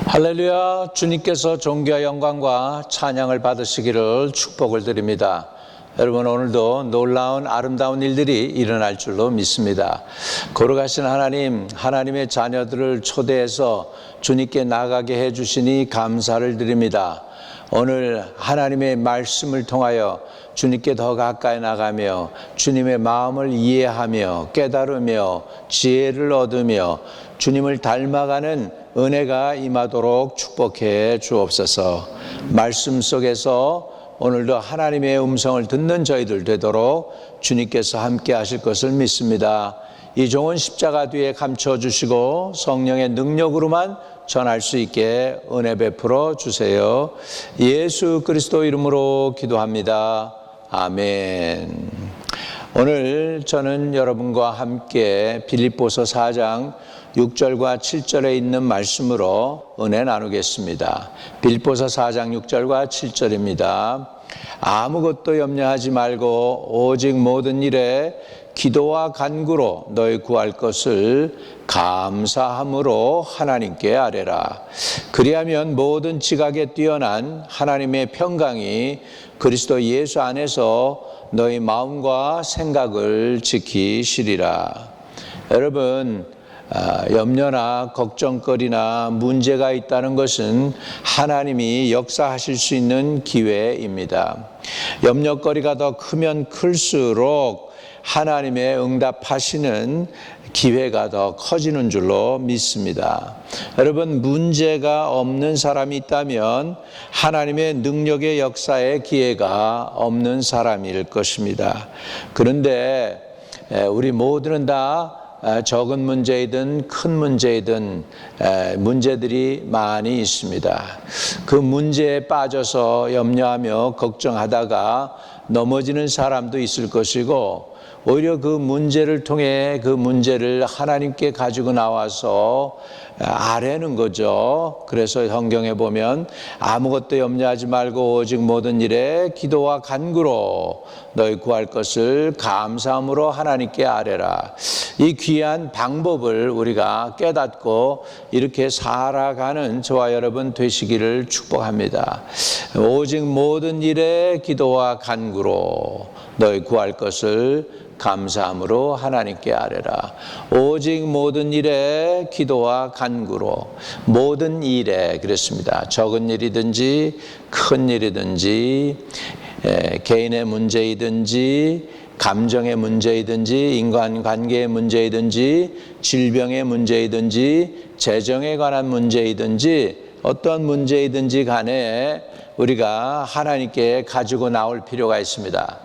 할렐루야. 주님께서 존귀와 영광과 찬양을 받으시기를 축복을 드립니다. 여러분, 오늘도 놀라운 아름다운 일들이 일어날 줄로 믿습니다. 거룩하신 하나님, 하나님의 자녀들을 초대해서 주님께 나가게 해주시니 감사를 드립니다. 오늘 하나님의 말씀을 통하여 주님께 더 가까이 나가며 주님의 마음을 이해하며 깨달으며 지혜를 얻으며 주님을 닮아가는 은혜가 임하도록 축복해 주옵소서. 말씀 속에서 오늘도 하나님의 음성을 듣는 저희들 되도록 주님께서 함께 하실 것을 믿습니다. 이 종은 십자가 뒤에 감춰주시고 성령의 능력으로만 전할 수 있게 은혜 베풀어 주세요. 예수 그리스도 이름으로 기도합니다. 아멘. 오늘 저는 여러분과 함께 빌립보서 4장 6절과 7절에 있는 말씀으로 은혜 나누겠습니다. 빌립보서 4장 6절과 7절입니다. 아무것도 염려하지 말고 오직 모든 일에 기도와 간구로 너희 구할 것을 감사함으로 하나님께 아뢰라. 그리하면 모든 지각에 뛰어난 하나님의 평강이 그리스도 예수 안에서 너희 마음과 생각을 지키시리라. 여러분, 염려나 걱정거리나 문제가 있다는 것은 하나님이 역사하실 수 있는 기회입니다. 염려거리가 더 크면 클수록 하나님의 응답하시는 기회가 더 커지는 줄로 믿습니다. 여러분, 문제가 없는 사람이 있다면 하나님의 능력의 역사의 기회가 없는 사람일 것입니다. 그런데 우리 모두는 다 적은 문제이든 큰 문제이든 문제들이 많이 있습니다. 그 문제에 빠져서 염려하며 걱정하다가 넘어지는 사람도 있을 것이고, 오히려 그 문제를 통해 그 문제를 하나님께 가지고 나와서 아뢰는 거죠. 그래서 성경에 보면 아무것도 염려하지 말고 오직 모든 일에 기도와 간구로 너희 구할 것을 감사함으로 하나님께 아뢰라. 이 귀한 방법을 우리가 깨닫고 이렇게 살아가는 저와 여러분 되시기를 축복합니다. 오직 모든 일에 기도와 간구로 너희 구할 것을 감사함으로 하나님께 아뢰라. 오직 모든 일에 기도와 간구로, 모든 일에 그랬습니다. 적은 일이든지 큰 일이든지 개인의 문제이든지 감정의 문제이든지 인간관계의 문제이든지 질병의 문제이든지 재정에 관한 문제이든지 어떤 문제이든지 간에 우리가 하나님께 가지고 나올 필요가 있습니다.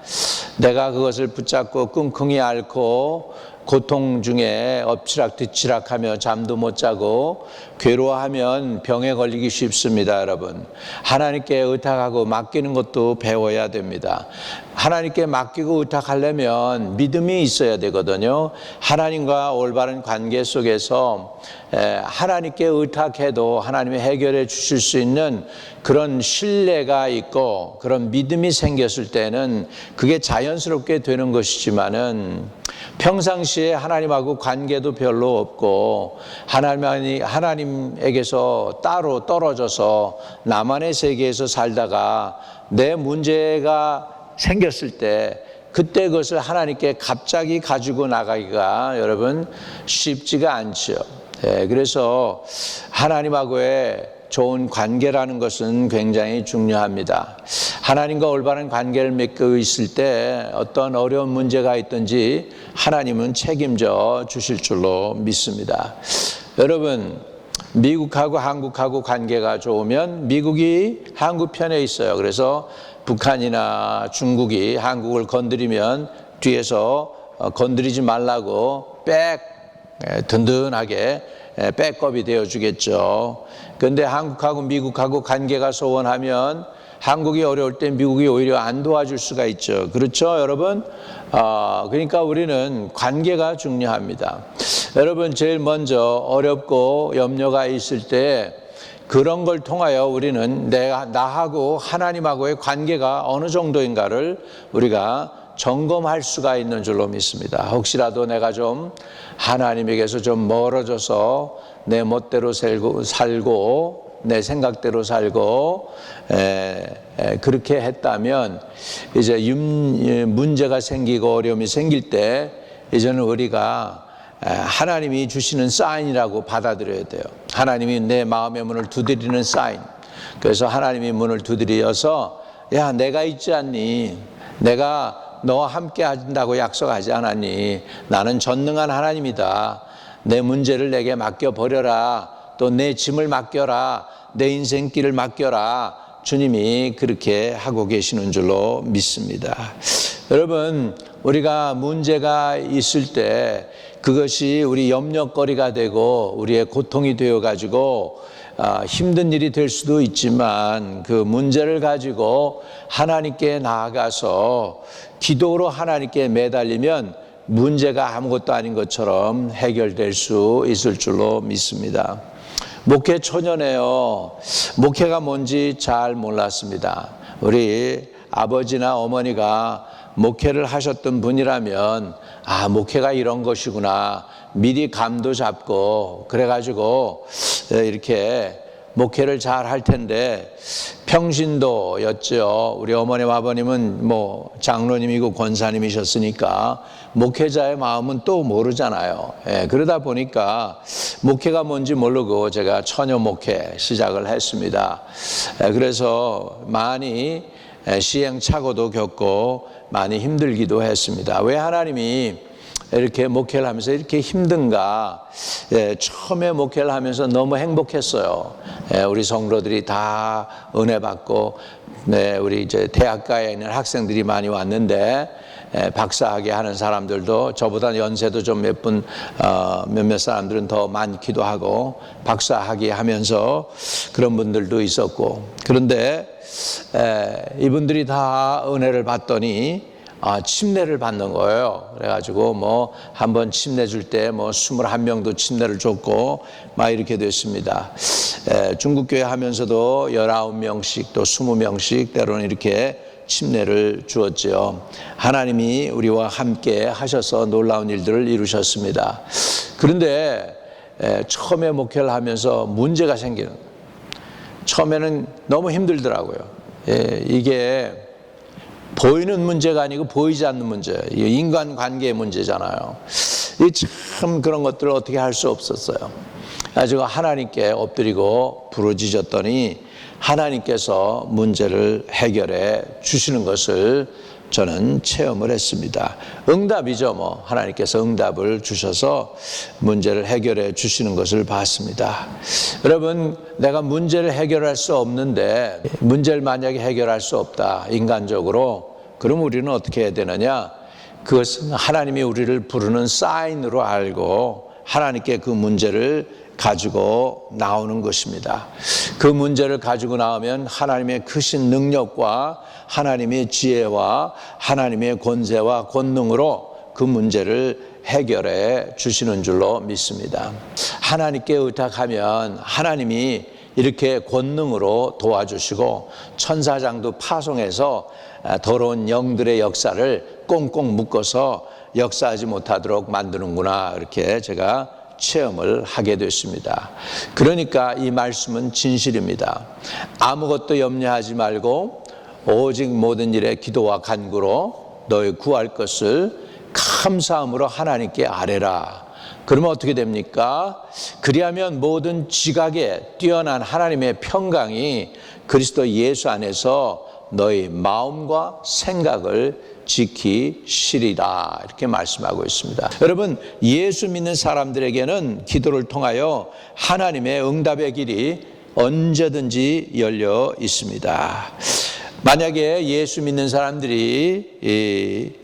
내가 그것을 붙잡고 끙끙이 앓고 고통 중에 엎치락뒤치락하며 잠도 못 자고 괴로워하면 병에 걸리기 쉽습니다. 여러분, 하나님께 의탁하고 맡기는 것도 배워야 됩니다. 하나님께 맡기고 의탁하려면 믿음이 있어야 되거든요. 하나님과 올바른 관계 속에서 하나님께 의탁해도 하나님이 해결해 주실 수 있는 그런 신뢰가 있고 그런 믿음이 생겼을 때는 그게 자연스럽게 되는 것이지만은 평상시에 하나님하고 관계도 별로 없고 하나님에게서 따로 떨어져서 나만의 세계에서 살다가 내 문제가 생겼을 때 그때 그것을 하나님께 갑자기 가지고 나가기가 여러분 쉽지가 않죠. 그래서 하나님하고의 좋은 관계라는 것은 굉장히 중요합니다. 하나님과 올바른 관계를 맺고 있을 때 어떤 어려운 문제가 있든지 하나님은 책임져 주실 줄로 믿습니다. 여러분, 미국하고 한국하고 관계가 좋으면 미국이 한국 편에 있어요. 그래서 북한이나 중국이 한국을 건드리면 뒤에서 건드리지 말라고 든든하게 백업이 되어주겠죠. 그런데 한국하고 미국하고 관계가 소원하면 한국이 어려울 때 미국이 오히려 안 도와줄 수가 있죠. 그렇죠, 여러분? 그러니까 우리는 관계가 중요합니다. 여러분, 제일 먼저 어렵고 염려가 있을 때 그런 걸 통하여 우리는 나하고 하나님하고의 관계가 어느 정도인가를 우리가 점검할 수가 있는 줄로 믿습니다. 혹시라도 내가 좀 하나님에게서 좀 멀어져서 내 멋대로 살고 내 생각대로 살고 그렇게 했다면 이제 문제가 생기고 어려움이 생길 때 이제는 우리가 하나님이 주시는 사인이라고 받아들여야 돼요. 하나님이 내 마음의 문을 두드리는 사인. 그래서 하나님이 문을 두드려서 야, 내가 있지 않니? 내가 너와 함께 한다고 약속하지 않았니? 나는 전능한 하나님이다. 내 문제를 내게 맡겨버려라. 또 내 짐을 맡겨라. 내 인생길을 맡겨라. 주님이 그렇게 하고 계시는 줄로 믿습니다. 여러분, 우리가 문제가 있을 때 그것이 우리 염려거리가 되고 우리의 고통이 되어가지고 힘든 일이 될 수도 있지만 그 문제를 가지고 하나님께 나아가서 기도로 하나님께 매달리면 문제가 아무것도 아닌 것처럼 해결될 수 있을 줄로 믿습니다. 목회 초년에요. 목회가 뭔지 잘 몰랐습니다. 우리 아버지나 어머니가 목회를 하셨던 분이라면 목회가 이런 것이구나 미리 감도 잡고 그래가지고 이렇게 목회를 잘 할 텐데 평신도였죠. 우리 어머님 아버님은 장로님이고 권사님이셨으니까 목회자의 마음은 또 모르잖아요. 그러다 보니까 목회가 뭔지 모르고 제가 처녀 목회 시작을 했습니다. 그래서 많이 시행착오도 겪고 많이 힘들기도 했습니다. 왜 하나님이 이렇게 목회를 하면서 이렇게 힘든가? 처음에 목회를 하면서 너무 행복했어요. 우리 성도들이 다 은혜 받고, 우리 이제 대학가에 있는 학생들이 많이 왔는데, 박사학위 하는 사람들도 저보다 연세도 좀 몇몇 사람들은 더 많기도 하고, 박사학위 하면서 그런 분들도 있었고, 그런데 이분들이 다 은혜를 받더니 침례를 받는 거예요. 그래가지고 한번 침례 줄 때 21명도 침례를 줬고 막 이렇게 됐습니다. 중국교회 하면서도 19명씩 또 20명씩 때로는 이렇게 침례를 주었죠. 하나님이 우리와 함께 하셔서 놀라운 일들을 이루셨습니다. 그런데 처음에 목회를 하면서 문제가 생기는 거예요. 처음에는 너무 힘들더라고요. 이게 보이는 문제가 아니고 보이지 않는 문제, 인간관계의 문제잖아요. 참 그런 것들을 어떻게 할 수 없었어요. 가지고 하나님께 엎드리고 부르짖었더니 하나님께서 문제를 해결해 주시는 것을 저는 체험을 했습니다. 응답이죠. 하나님께서 응답을 주셔서 문제를 해결해 주시는 것을 봤습니다. 여러분, 내가 문제를 해결할 수 없는데 문제를 만약에 해결할 수 없다, 인간적으로, 그럼 우리는 어떻게 해야 되느냐? 그것은 하나님이 우리를 부르는 사인으로 알고 하나님께 그 문제를 가지고 나오는 것입니다. 그 문제를 가지고 나오면 하나님의 크신 능력과 하나님의 지혜와 하나님의 권세와 권능으로 그 문제를 해결해 주시는 줄로 믿습니다. 하나님께 의탁하면 하나님이 이렇게 권능으로 도와주시고 천사장도 파송해서 더러운 영들의 역사를 꽁꽁 묶어서 역사하지 못하도록 만드는구나, 이렇게 제가 체험을 하게 됐습니다. 그러니까 이 말씀은 진실입니다. 아무것도 염려하지 말고 오직 모든 일에 기도와 간구로 너희 구할 것을 감사함으로 하나님께 아뢰라. 그러면 어떻게 됩니까? 그리하면 모든 지각에 뛰어난 하나님의 평강이 그리스도 예수 안에서 너희 마음과 생각을 지키시리라, 이렇게 말씀하고 있습니다. 여러분, 예수 믿는 사람들에게는 기도를 통하여 하나님의 응답의 길이 언제든지 열려 있습니다. 만약에 예수 믿는 사람들이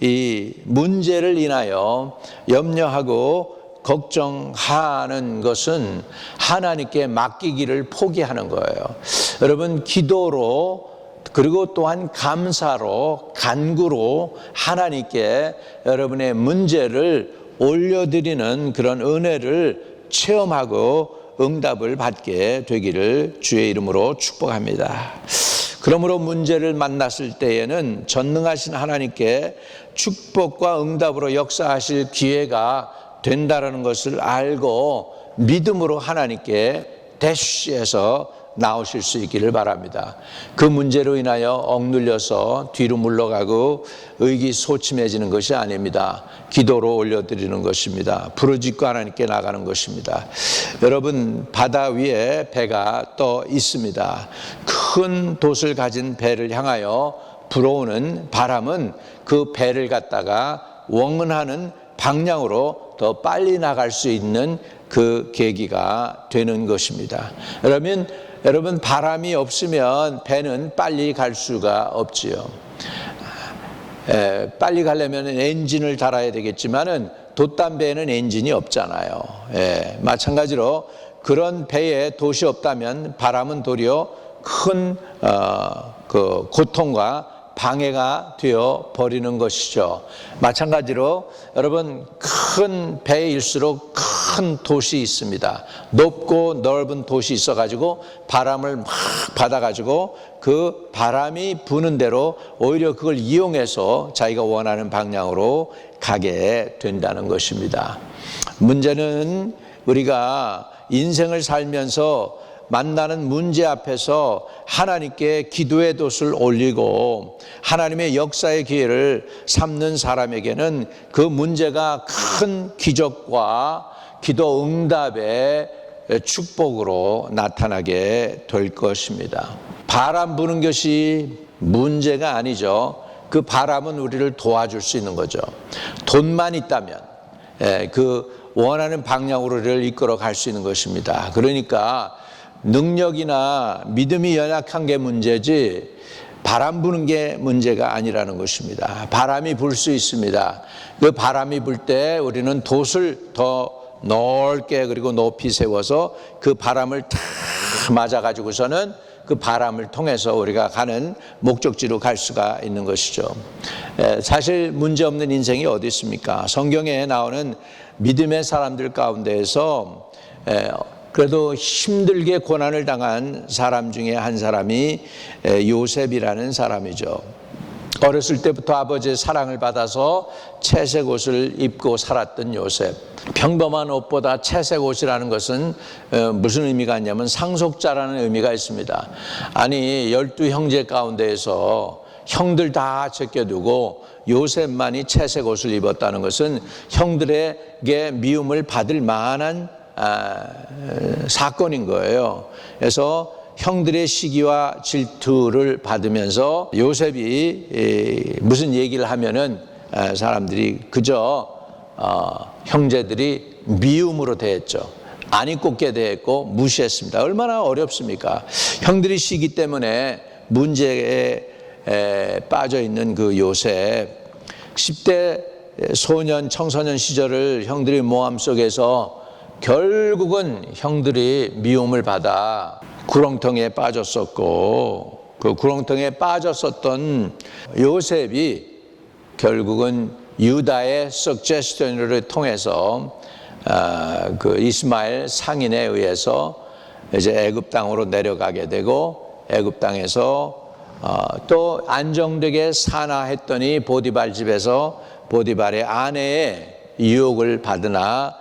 이 문제를 인하여 염려하고 걱정하는 것은 하나님께 맡기기를 포기하는 거예요. 여러분, 기도로, 그리고 또한 감사로, 간구로 하나님께 여러분의 문제를 올려드리는 그런 은혜를 체험하고 응답을 받게 되기를 주의 이름으로 축복합니다. 그러므로 문제를 만났을 때에는 전능하신 하나님께 축복과 응답으로 역사하실 기회가 된다라는 것을 알고 믿음으로 하나님께 대쉬해서 나오실 수 있기를 바랍니다. 그 문제로 인하여 억눌려서 뒤로 물러가고 의기소침해지는 것이 아닙니다. 기도로 올려드리는 것입니다. 부르짖고 하나님께 나가는 것입니다. 여러분, 바다 위에 배가 떠 있습니다. 큰 돛을 가진 배를 향하여 불어오는 바람은 그 배를 갖다가 원근하는 방향으로 더 빨리 나갈 수 있는 그 계기가 되는 것입니다. 여러분 바람이 없으면 배는 빨리 갈 수가 없지요. 빨리 가려면 엔진을 달아야 되겠지만은 돛담배에는 엔진이 없잖아요. 마찬가지로 그런 배에 돛이 없다면 바람은 도리어 큰 그 고통과 방해가 되어 버리는 것이죠. 마찬가지로 여러분 큰 배일수록 큰 돛이 있습니다. 높고 넓은 돛이 있어가지고 바람을 막 받아가지고 그 바람이 부는 대로 오히려 그걸 이용해서 자기가 원하는 방향으로 가게 된다는 것입니다. 문제는 우리가 인생을 살면서 만나는 문제 앞에서 하나님께 기도의 돛을 올리고 하나님의 역사의 기회를 삼는 사람에게는 그 문제가 큰 기적과 기도 응답의 축복으로 나타나게 될 것입니다. 바람 부는 것이 문제가 아니죠. 그 바람은 우리를 도와줄 수 있는 거죠. 돈만 있다면 그 원하는 방향으로 우리를 이끌어 갈 수 있는 것입니다. 그러니까 능력이나 믿음이 연약한 게 문제지 바람 부는 게 문제가 아니라는 것입니다. 바람이 불 수 있습니다. 그 바람이 불 때 우리는 돛을 더 넓게 그리고 높이 세워서 그 바람을 탁 맞아가지고서는 그 바람을 통해서 우리가 가는 목적지로 갈 수가 있는 것이죠. 사실 문제없는 인생이 어디 있습니까? 성경에 나오는 믿음의 사람들 가운데에서 그래도 힘들게 고난을 당한 사람 중에 한 사람이 요셉이라는 사람이죠. 어렸을 때부터 아버지의 사랑을 받아서 채색 옷을 입고 살았던 요셉. 평범한 옷보다 채색 옷이라는 것은 무슨 의미가 있냐면 상속자라는 의미가 있습니다. 아니 12형제 가운데에서 형들 다 제껴두고 요셉만이 채색 옷을 입었다는 것은 형들에게 미움을 받을 만한 사건인 거예요. 그래서 형들의 시기와 질투를 받으면서 요셉이 무슨 얘기를 하면은 사람들이 그저 형제들이 미움으로 대했죠. 안 입고게 대했고 무시했습니다. 얼마나 어렵습니까? 형들이 시기 때문에 문제에 빠져 있는 그 요셉 10대 소년 청소년 시절을 형들의 모함 속에서 결국은 형들이 미움을 받아 구렁텅이에 빠졌었고 그 구렁텅이에 빠졌었던 요셉이 결국은 유다의 석제스토니를 통해서 그 이스마엘 상인에 의해서 이제 애굽 땅으로 내려가게 되고 애굽 땅에서 또 안정되게 사나 했더니 보디발 집에서 보디발의 아내의 유혹을 받으나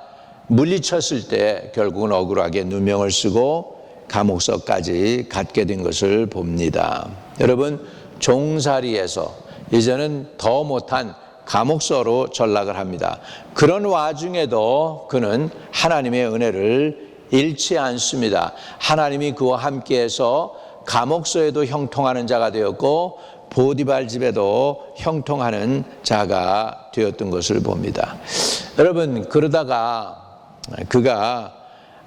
물리쳤을 때 결국은 억울하게 누명을 쓰고 감옥서까지 갖게 된 것을 봅니다. 여러분 종살이에서 이제는 더 못한 감옥서로 전락을 합니다. 그런 와중에도 그는 하나님의 은혜를 잃지 않습니다. 하나님이 그와 함께해서 감옥서에도 형통하는 자가 되었고 보디발 집에도 형통하는 자가 되었던 것을 봅니다. 여러분 그러다가 그가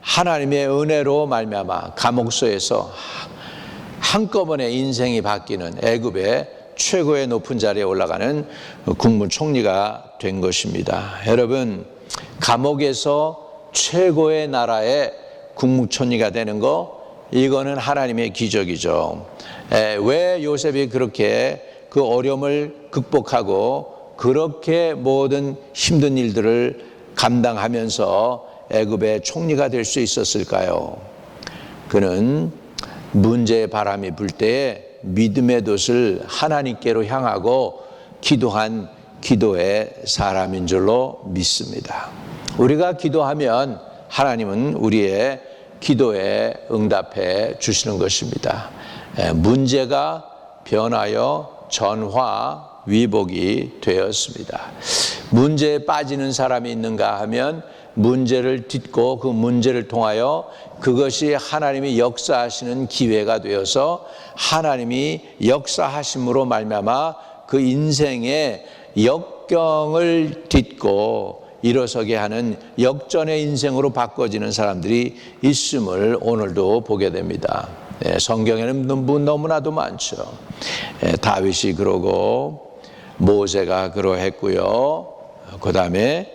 하나님의 은혜로 말미암아 감옥소에서 한꺼번에 인생이 바뀌는 애굽의 최고의 높은 자리에 올라가는 국무총리가 된 것입니다. 여러분 감옥에서 최고의 나라의 국무총리가 되는 거 이거는 하나님의 기적이죠. 왜 요셉이 그렇게 그 어려움을 극복하고 그렇게 모든 힘든 일들을 감당하면서 애굽의 총리가 될 수 있었을까요? 그는 문제의 바람이 불 때에 믿음의 돛을 하나님께로 향하고 기도한 기도의 사람인 줄로 믿습니다. 우리가 기도하면 하나님은 우리의 기도에 응답해 주시는 것입니다. 문제가 변하여 전화 위복이 되었습니다. 문제에 빠지는 사람이 있는가 하면 문제를 딛고 그 문제를 통하여 그것이 하나님이 역사하시는 기회가 되어서 하나님이 역사하심으로 말미암아 그 인생의 역경을 딛고 일어서게 하는 역전의 인생으로 바꿔지는 사람들이 있음을 오늘도 보게 됩니다. 성경에는 너무나도 많죠. 다윗이 그러고 모세가 그러했고요. 그 다음에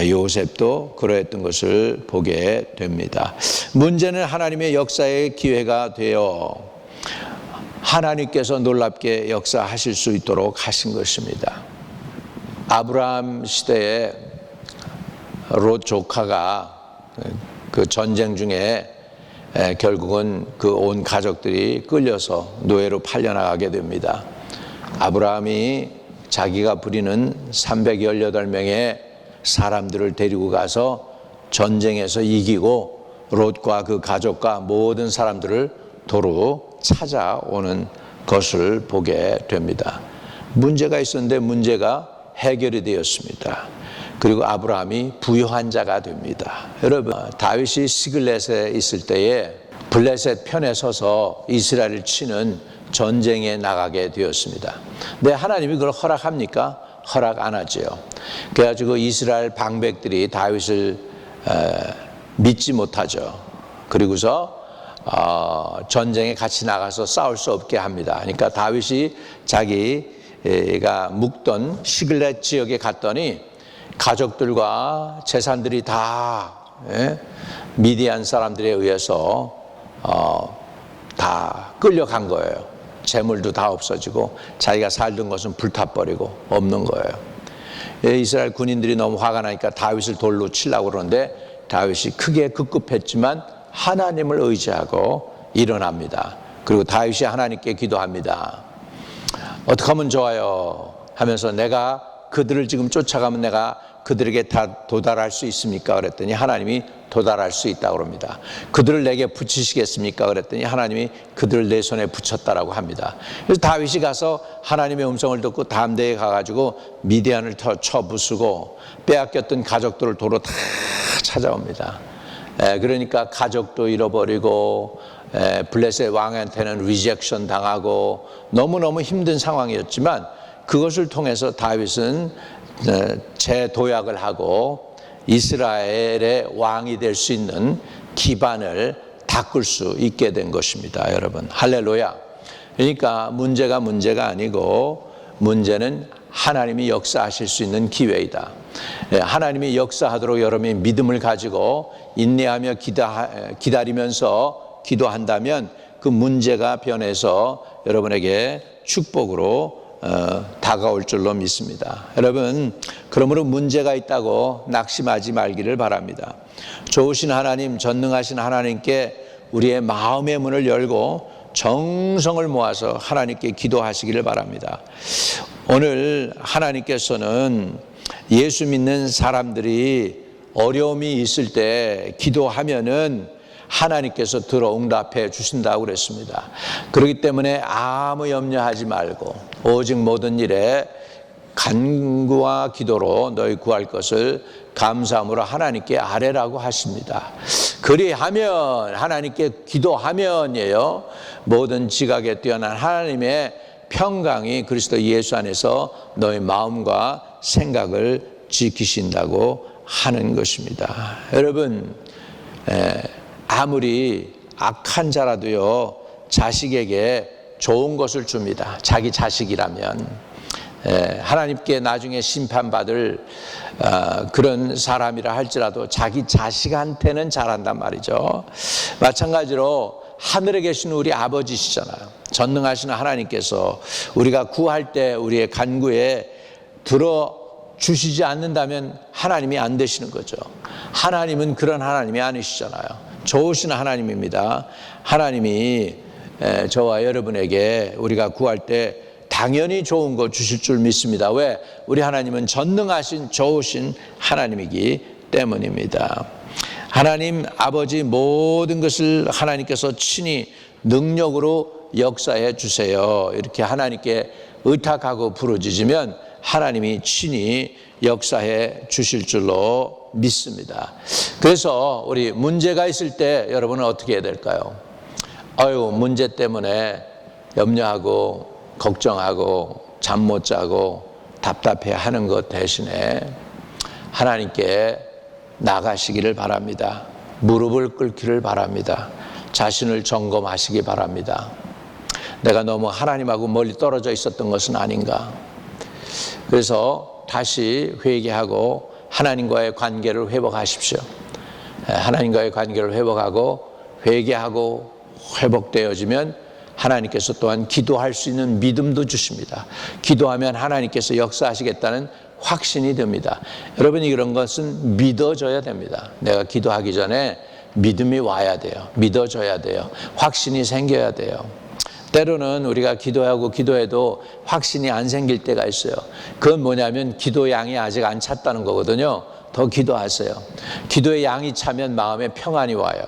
요셉도 그러했던 것을 보게 됩니다. 문제는 하나님의 역사의 기회가 되어 하나님께서 놀랍게 역사하실 수 있도록 하신 것입니다. 아브라함 시대에 롯 조카가 그 전쟁 중에 결국은 그 온 가족들이 끌려서 노예로 팔려나가게 됩니다. 아브라함이 자기가 부리는 318명의 사람들을 데리고 가서 전쟁에서 이기고 롯과 그 가족과 모든 사람들을 도로 찾아오는 것을 보게 됩니다. 문제가 있었는데 문제가 해결이 되었습니다. 그리고 아브라함이 부유한 자가 됩니다. 여러분, 다윗이 시글렛에 있을 때에 블레셋 편에 서서 이스라엘을 치는 전쟁에 나가게 되었습니다. 근데 하나님이 그걸 허락합니까? 허락 안 하죠. 그래가지고 이스라엘 방백들이 다윗을 믿지 못하죠. 그리고서 전쟁에 같이 나가서 싸울 수 없게 합니다. 그러니까 다윗이 자기가 묵던 시글렛 지역에 갔더니 가족들과 재산들이 다 미디안 사람들에 의해서 다 끌려간 거예요. 재물도 다 없어지고 자기가 살던 것은 불타버리고 없는 거예요. 이스라엘 군인들이 너무 화가 나니까 다윗을 돌로 치려고 그러는데 다윗이 크게 급급했지만 하나님을 의지하고 일어납니다. 그리고 다윗이 하나님께 기도합니다. 어떻게 하면 좋아요? 하면서 내가 그들을 지금 쫓아가면 내가 그들에게 다 도달할 수 있습니까? 그랬더니 하나님이 도달할 수 있다고 합니다. 그들을 내게 붙이시겠습니까? 그랬더니 하나님이 그들을 내 손에 붙였다라고 합니다. 그래서 다윗이 가서 하나님의 음성을 듣고 담대히 가가지고 미디안을 쳐부수고 빼앗겼던 가족들을 도로 다 찾아옵니다. 그러니까 가족도 잃어버리고 블레셋 왕한테는 리젝션 당하고 너무너무 힘든 상황이었지만 그것을 통해서 다윗은 재도약을 하고 이스라엘의 왕이 될 수 있는 기반을 닦을 수 있게 된 것입니다. 여러분, 할렐루야. 그러니까 문제가 아니고 문제는 하나님이 역사하실 수 있는 기회이다. 하나님이 역사하도록 여러분이 믿음을 가지고 인내하며 기다리면서 기도한다면 그 문제가 변해서 여러분에게 축복으로 다가올 줄로 믿습니다. 여러분, 그러므로 문제가 있다고 낙심하지 말기를 바랍니다. 좋으신 하나님, 전능하신 하나님께 우리의 마음의 문을 열고 정성을 모아서 하나님께 기도하시기를 바랍니다. 오늘 하나님께서는 예수 믿는 사람들이 어려움이 있을 때 기도하면은 하나님께서 들어 응답해 주신다고 그랬습니다. 그렇기 때문에 아무 염려하지 말고 오직 모든 일에 간구와 기도로 너희 구할 것을 감사함으로 하나님께 아뢰라고 하십니다. 그리하면 하나님께 기도하면이에요. 모든 지각에 뛰어난 하나님의 평강이 그리스도 예수 안에서 너희 마음과 생각을 지키신다고 하는 것입니다. 여러분, 아무리 악한 자라도요 자식에게 좋은 것을 줍니다. 자기 자식이라면 하나님께 나중에 심판받을 그런 사람이라 할지라도 자기 자식한테는 잘한단 말이죠. 마찬가지로 하늘에 계신 우리 아버지시잖아요. 전능하시는 하나님께서 우리가 구할 때 우리의 간구에 들어주시지 않는다면 하나님이 안 되시는 거죠. 하나님은 그런 하나님이 아니시잖아요. 좋으신 하나님입니다. 하나님이 저와 여러분에게 우리가 구할 때 당연히 좋은 거 주실 줄 믿습니다. 왜? 우리 하나님은 전능하신 좋으신 하나님이기 때문입니다. 하나님 아버지 모든 것을 하나님께서 친히 능력으로 역사해 주세요. 이렇게 하나님께 의탁하고 부르짖으면 하나님이 친히 역사해 주실 줄로 믿습니다. 그래서 우리 문제가 있을 때 여러분은 어떻게 해야 될까요? 문제 때문에 염려하고 걱정하고 잠 못 자고 답답해 하는 것 대신에 하나님께 나가시기를 바랍니다. 무릎을 꿇기를 바랍니다. 자신을 점검하시기 바랍니다. 내가 너무 하나님하고 멀리 떨어져 있었던 것은 아닌가. 그래서 다시 회개하고 하나님과의 관계를 회복하십시오. 하나님과의 관계를 회복하고 회개하고 회복되어지면 하나님께서 또한 기도할 수 있는 믿음도 주십니다. 기도하면 하나님께서 역사하시겠다는 확신이 듭니다. 여러분이 이런 것은 믿어줘야 됩니다. 내가 기도하기 전에 믿음이 와야 돼요. 믿어줘야 돼요. 확신이 생겨야 돼요. 때로는 우리가 기도하고 기도해도 확신이 안 생길 때가 있어요. 그건 뭐냐면 기도 양이 아직 안 찼다는 거거든요. 더 기도하세요. 기도의 양이 차면 마음에 평안이 와요.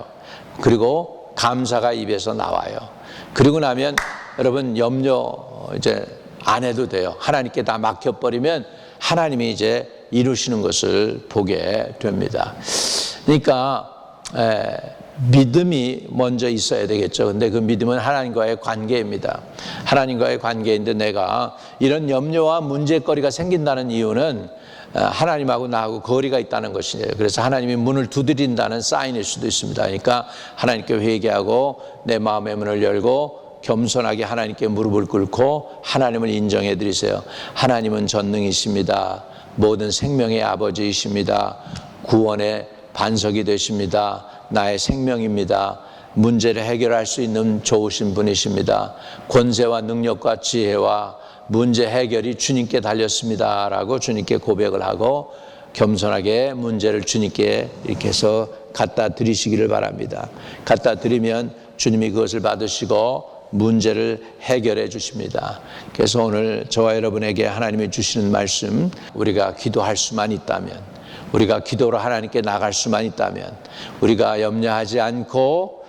그리고 감사가 입에서 나와요. 그리고 나면 여러분 염려 이제 안 해도 돼요. 하나님께 다 막혀버리면 하나님이 이제 이루시는 것을 보게 됩니다. 그러니까 믿음이 먼저 있어야 되겠죠. 근데 그 믿음은 하나님과의 관계입니다. 하나님과의 관계인데 내가 이런 염려와 문제거리가 생긴다는 이유는 하나님하고 나하고 거리가 있다는 것이에요. 그래서 하나님이 문을 두드린다는 사인일 수도 있습니다. 그러니까 하나님께 회개하고 내 마음의 문을 열고 겸손하게 하나님께 무릎을 꿇고 하나님을 인정해 드리세요. 하나님은 전능이십니다. 모든 생명의 아버지이십니다. 구원의 반석이 되십니다. 나의 생명입니다. 문제를 해결할 수 있는 좋으신 분이십니다. 권세와 능력과 지혜와 문제 해결이 주님께 달렸습니다 라고 주님께 고백을 하고 겸손하게 문제를 주님께 이렇게 해서 갖다 드리시기를 바랍니다. 갖다 드리면 주님이 그것을 받으시고 문제를 해결해 주십니다. 그래서 오늘 저와 여러분에게 하나님이 주시는 말씀, 우리가 기도할 수만 있다면, 우리가 기도로 하나님께 나갈 수만 있다면, 우리가 염려하지 않고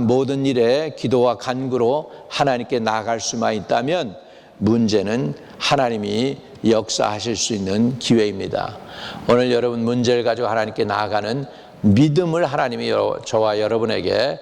모든 일에 기도와 간구로 하나님께 나갈 수만 있다면 문제는 하나님이 역사하실 수 있는 기회입니다. 오늘 여러분 문제를 가지고 하나님께 나아가는 믿음을 하나님이 저와 여러분에게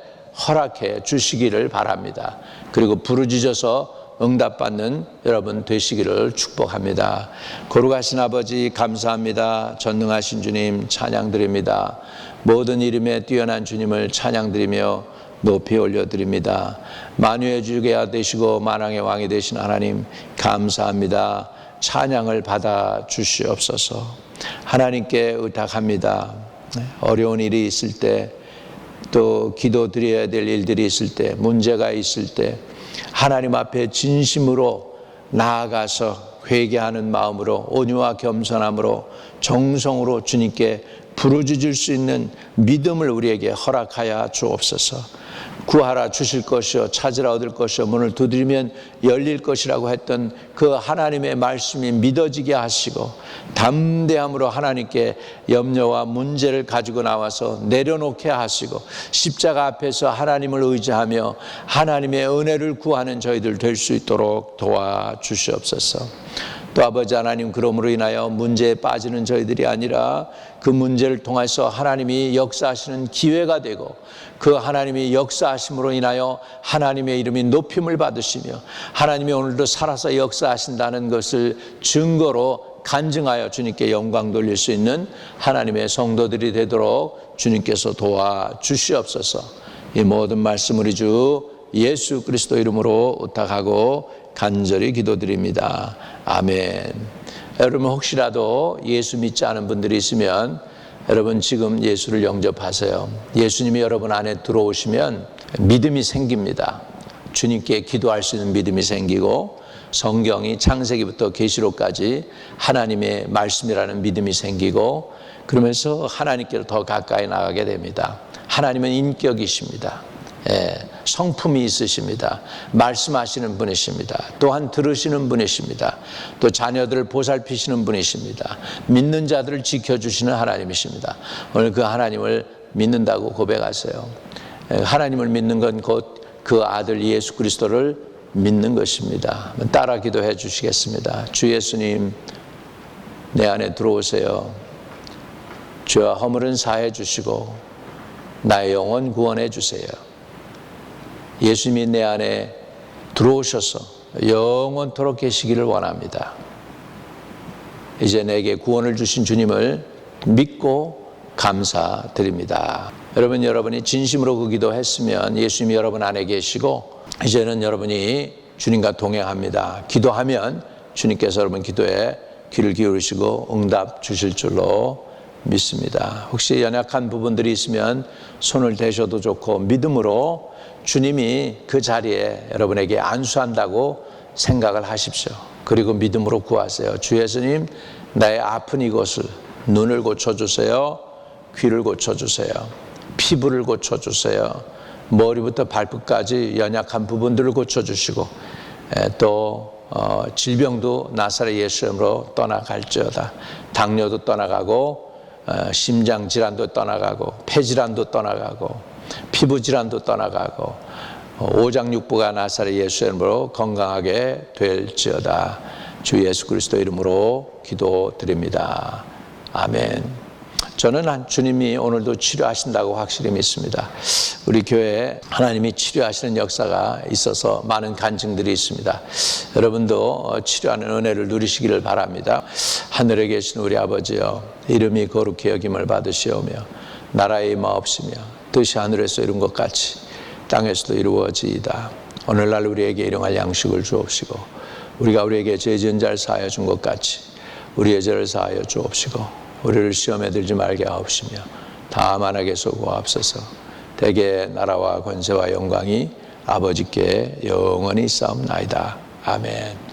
허락해 주시기를 바랍니다. 그리고 부르짖어서 응답받는 여러분 되시기를 축복합니다. 거룩하신 아버지 감사합니다. 전능하신 주님 찬양드립니다. 모든 이름에 뛰어난 주님을 찬양드리며 높이 올려드립니다. 만유의 주가 되시고 만왕의 왕이 되신 하나님 감사합니다. 찬양을 받아 주시옵소서. 하나님께 의탁합니다. 어려운 일이 있을 때, 또 기도 드려야 될 일들이 있을 때, 문제가 있을 때 하나님 앞에 진심으로 나아가서 회개하는 마음으로 온유와 겸손함으로 정성으로 주님께 부르짖을 수 있는 믿음을 우리에게 허락하여 주옵소서. 구하라 주실 것이요 찾으라 얻을 것이요 문을 두드리면 열릴 것이라고 했던 그 하나님의 말씀이 믿어지게 하시고 담대함으로 하나님께 염려와 문제를 가지고 나와서 내려놓게 하시고 십자가 앞에서 하나님을 의지하며 하나님의 은혜를 구하는 저희들 될 수 있도록 도와주시옵소서. 또 아버지 하나님, 그러므로 인하여 문제에 빠지는 저희들이 아니라 그 문제를 통해서 하나님이 역사하시는 기회가 되고 그 하나님이 역사하심으로 인하여 하나님의 이름이 높임을 받으시며 하나님이 오늘도 살아서 역사하신다는 것을 증거로 간증하여 주님께 영광 돌릴 수 있는 하나님의 성도들이 되도록 주님께서 도와주시옵소서. 이 모든 말씀 우리 주 예수 그리스도 이름으로 부탁하고 간절히 기도드립니다. 아멘. 여러분 혹시라도 예수 믿지 않은 분들이 있으면 여러분 지금 예수를 영접하세요. 예수님이 여러분 안에 들어오시면 믿음이 생깁니다. 주님께 기도할 수 있는 믿음이 생기고 성경이 창세기부터 계시록까지 하나님의 말씀이라는 믿음이 생기고 그러면서 하나님께로 더 가까이 나가게 됩니다. 하나님은 인격이십니다. 성품이 있으십니다. 말씀하시는 분이십니다. 또한 들으시는 분이십니다. 또 자녀들을 보살피시는 분이십니다. 믿는 자들을 지켜주시는 하나님이십니다. 오늘 그 하나님을 믿는다고 고백하세요. 하나님을 믿는 건 곧 그 아들 예수 그리스도를 믿는 것입니다. 따라 기도해 주시겠습니다. 주 예수님, 내 안에 들어오세요. 죄와 허물은 사해 주시고 나의 영혼 구원해 주세요. 예수님이 내 안에 들어오셔서 영원토록 계시기를 원합니다. 이제 내게 구원을 주신 주님을 믿고 감사드립니다. 여러분이 진심으로 그 기도했으면 예수님이 여러분 안에 계시고 이제는 여러분이 주님과 동행합니다. 기도하면 주님께서 여러분 기도에 귀를 기울이시고 응답 주실 줄로 믿습니다. 혹시 연약한 부분들이 있으면 손을 대셔도 좋고 믿음으로 주님이 그 자리에 여러분에게 안수한다고 생각을 하십시오. 그리고 믿음으로 구하세요. 주 예수님, 나의 아픈 이곳을 눈을 고쳐주세요. 귀를 고쳐주세요. 피부를 고쳐주세요. 머리부터 발끝까지 연약한 부분들을 고쳐주시고 또 질병도 나사렛 예수 이름으로 떠나갈지어다. 당뇨도 떠나가고 심장질환도 떠나가고 폐질환도 떠나가고 피부질환도 떠나가고 오장육부가 나사렛 예수 이름으로 건강하게 될지어다. 주 예수 그리스도 이름으로 기도드립니다. 아멘. 저는 주님이 오늘도 치료하신다고 확실히 믿습니다. 우리 교회에 하나님이 치료하시는 역사가 있어서 많은 간증들이 있습니다. 여러분도 치료하는 은혜를 누리시기를 바랍니다. 하늘에 계신 우리 아버지여, 이름이 거룩히 여김을 받으시오며 나라의 임하옵시며 뜻이 하늘에서 이룬 것 같이 땅에서도 이루어지이다. 오늘날 우리에게 일용할 양식을 주옵시고 우리가 우리에게 죄 지은 자를 사하여 준 것 같이 우리의 죄를 사하여 주옵시고 우리를 시험에 들지 말게 하옵시며 다만 악에서 구하옵소서. 대개 나라와 권세와 영광이 아버지께 영원히 싸움나이다. 아멘.